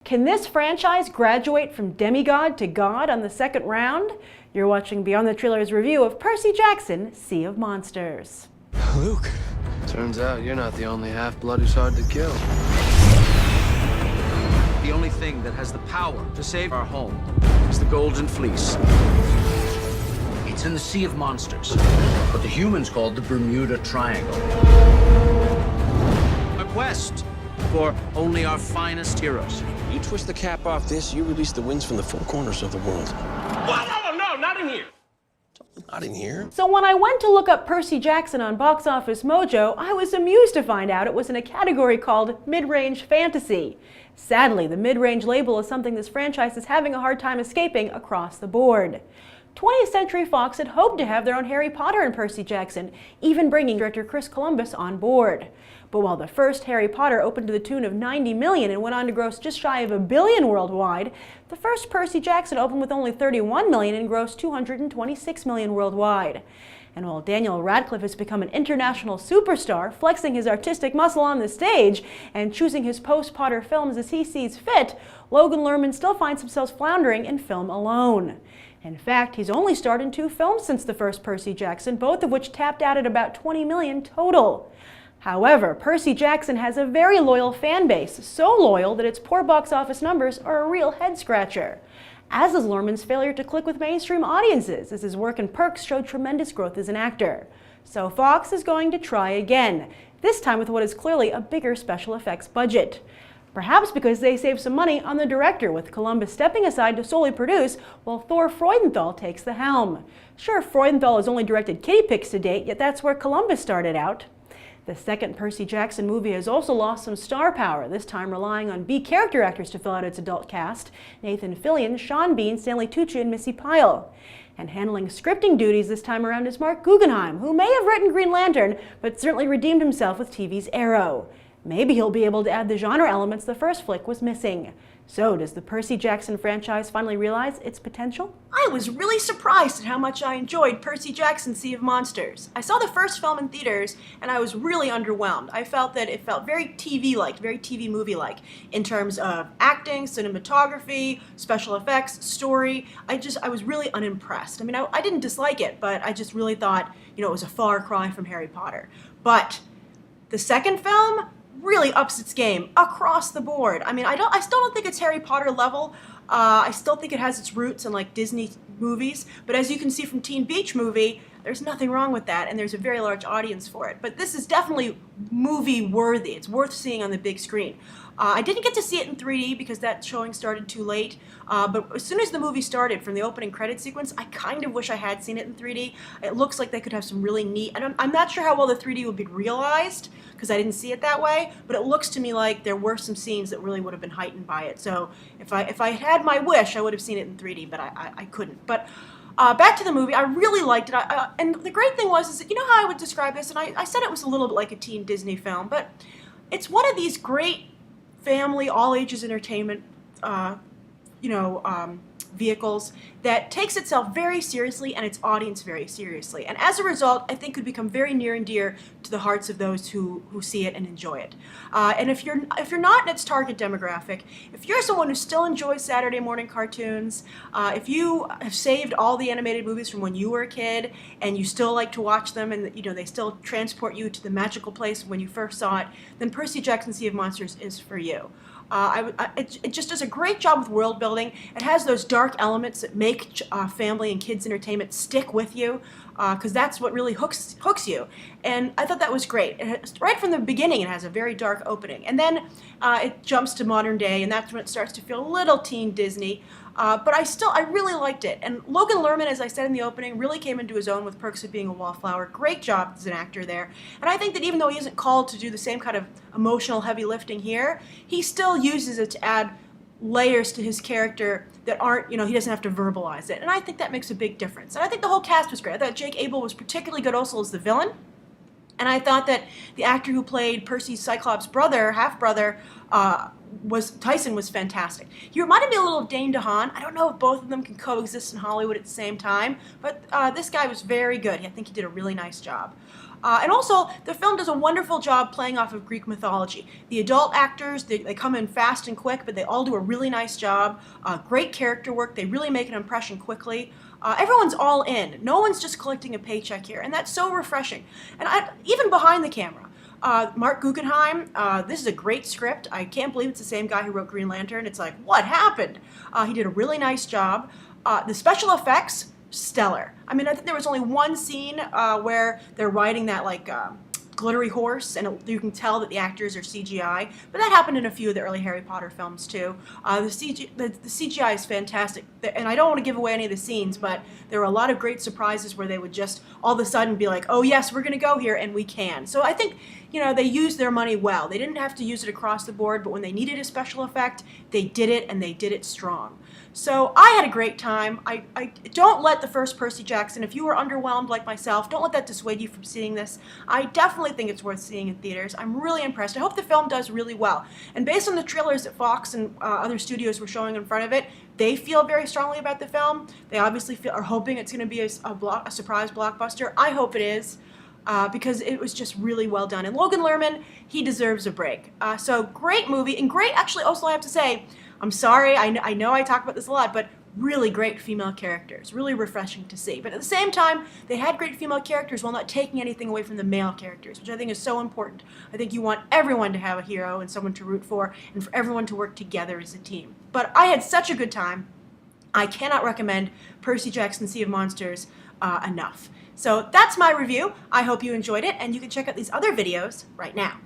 Can this franchise graduate from demigod to god on the second round? You're watching Beyond the Trailers review of Percy Jackson, Sea of Monsters. Luke. Turns out you're not the only half-blood who's hard to kill. The only thing that has the power to save our home is the Golden Fleece. It's in the Sea of Monsters, what the humans called the Bermuda Triangle. A quest for only our finest heroes. You twist the cap off this, you release the winds from the four corners of the world. What? No, not in here. Not in here. So when I went to look up Percy Jackson on Box Office Mojo, I was amused to find out it was in a category called mid-range fantasy. Sadly, the mid-range label is something this franchise is having a hard time escaping across the board. 20th Century Fox had hoped to have their own Harry Potter and Percy Jackson, even bringing director Chris Columbus on board. But while the first Harry Potter opened to the tune of $90 million and went on to gross just shy of $1 billion worldwide, the first Percy Jackson opened with only $31 million and grossed $226 million worldwide. And while Daniel Radcliffe has become an international superstar, flexing his artistic muscle on the stage and choosing his post-Potter films as he sees fit, Logan Lerman still finds himself floundering in film alone. In fact, he's only starred in 2 films since the first Percy Jackson, both of which tapped out at about $20 million total. However, Percy Jackson has a very loyal fan base, so loyal that its poor box office numbers are a real head-scratcher. As is Lerman's failure to click with mainstream audiences, as his work in Perks showed tremendous growth as an actor. So Fox is going to try again, this time with what is clearly a bigger special effects budget. Perhaps because they save some money on the director, with Columbus stepping aside to solely produce while Thor Freudenthal takes the helm. Sure, Freudenthal has only directed kiddie pics to date, yet that's where Columbus started out. The second Percy Jackson movie has also lost some star power, this time relying on B character actors to fill out its adult cast: Nathan Fillion, Sean Bean, Stanley Tucci, and Missy Pyle. And handling scripting duties this time around is Mark Guggenheim, who may have written Green Lantern, but certainly redeemed himself with TV's Arrow. Maybe he'll be able to add the genre elements the first flick was missing. So, does the Percy Jackson franchise finally realize its potential? I was really surprised at how much I enjoyed Percy Jackson, Sea of Monsters. I saw the first film in theaters, and I was really underwhelmed. I felt that it felt very TV-like, very TV movie-like, in terms of acting, cinematography, special effects, story. I was really unimpressed. I mean, I didn't dislike it, but I just really thought, it was a far cry from Harry Potter. But the second film really ups its game across the board. I mean, I still don't think it's Harry Potter level. I still think it has its roots in like Disney movies, but as you can see from Teen Beach Movie, there's nothing wrong with that, and there's a very large audience for it. But this is definitely movie worthy. It's worth seeing on the big screen. I didn't get to see it in 3D because that showing started too late, but as soon as the movie started, from the opening credit sequence, I kind of wish I had seen it in 3D. It looks like they could have some really neat, I'm not sure how well the 3D would be realized, because I didn't see it that way, but it looks to me like there were some scenes that really would have been heightened by it. So if I had my wish, I would have seen it in 3D, but I couldn't. But back to the movie, I really liked it, and the great thing was, is that, how I would describe this, and I said it was a little bit like a teen Disney film, but it's one of these great family, all ages entertainment, vehicles that takes itself very seriously and its audience very seriously. And as a result, I think could become very near and dear to the hearts of those who see it and enjoy it. And if you're not in its target demographic, if you're someone who still enjoys Saturday morning cartoons, if you have saved all the animated movies from when you were a kid and you still like to watch them and they still transport you to the magical place when you first saw it, then Percy Jackson, Sea of Monsters is for you. It just does a great job with world building. It has those dark elements that make family and kids entertainment stick with you, because that's what really hooks you. And I thought that was great. Right from the beginning, it has a very dark opening, and then it jumps to modern day, and that's when it starts to feel a little teen Disney. But I really liked it. And Logan Lerman, as I said in the opening, really came into his own with Perks of Being a Wallflower. Great job as an actor there. And I think that even though he isn't called to do the same kind of emotional heavy lifting here, he still uses it to add layers to his character that aren't, he doesn't have to verbalize it. And I think that makes a big difference. And I think the whole cast was great. I thought Jake Abel was particularly good also as the villain. And I thought that the actor who played Percy's Cyclops brother, half-brother, Tyson was fantastic. He reminded me a little of Dane DeHaan. I don't know if both of them can coexist in Hollywood at the same time, but this guy was very good. I think he did a really nice job. And also, the film does a wonderful job playing off of Greek mythology. The adult actors, they come in fast and quick, but they all do a really nice job. Great character work. They really make an impression quickly. Everyone's all in. No one's just collecting a paycheck here, and that's so refreshing. And even behind the camera, Mark Guggenheim, this is a great script. I can't believe it's the same guy who wrote Green Lantern. It's like, what happened? He did a really nice job. The special effects, stellar. I mean, I think there was only one scene where they're riding that like glittery horse, and you can tell that the actors are CGI, but that happened in a few of the early Harry Potter films too. The CGI is fantastic, and I don't want to give away any of the scenes, but there were a lot of great surprises where they would just all of a sudden be like, oh yes, we're going to go here, and we can. So I think, you know, they used their money well. They didn't have to use it across the board, but when they needed a special effect, they did it, and they did it strong. So I had a great time. I don't let the first Percy Jackson, if you were underwhelmed like myself, don't let that dissuade you from seeing this. I definitely think it's worth seeing in theaters. I'm really impressed. I hope the film does really well. And based on the trailers that Fox and other studios were showing in front of it, they feel very strongly about the film. They obviously are hoping it's going to be a surprise blockbuster. I hope it is. Because it was just really well done. And Logan Lerman, he deserves a break. So great movie, and great, actually, also I have to say, I'm sorry, I know I talk about this a lot, but really great female characters, really refreshing to see. But at the same time, they had great female characters while not taking anything away from the male characters, which I think is so important. I think you want everyone to have a hero and someone to root for, and for everyone to work together as a team. But I had such a good time. I cannot recommend Percy Jackson Sea of Monsters enough. So that's my review. I hope you enjoyed it, and you can check out these other videos right now.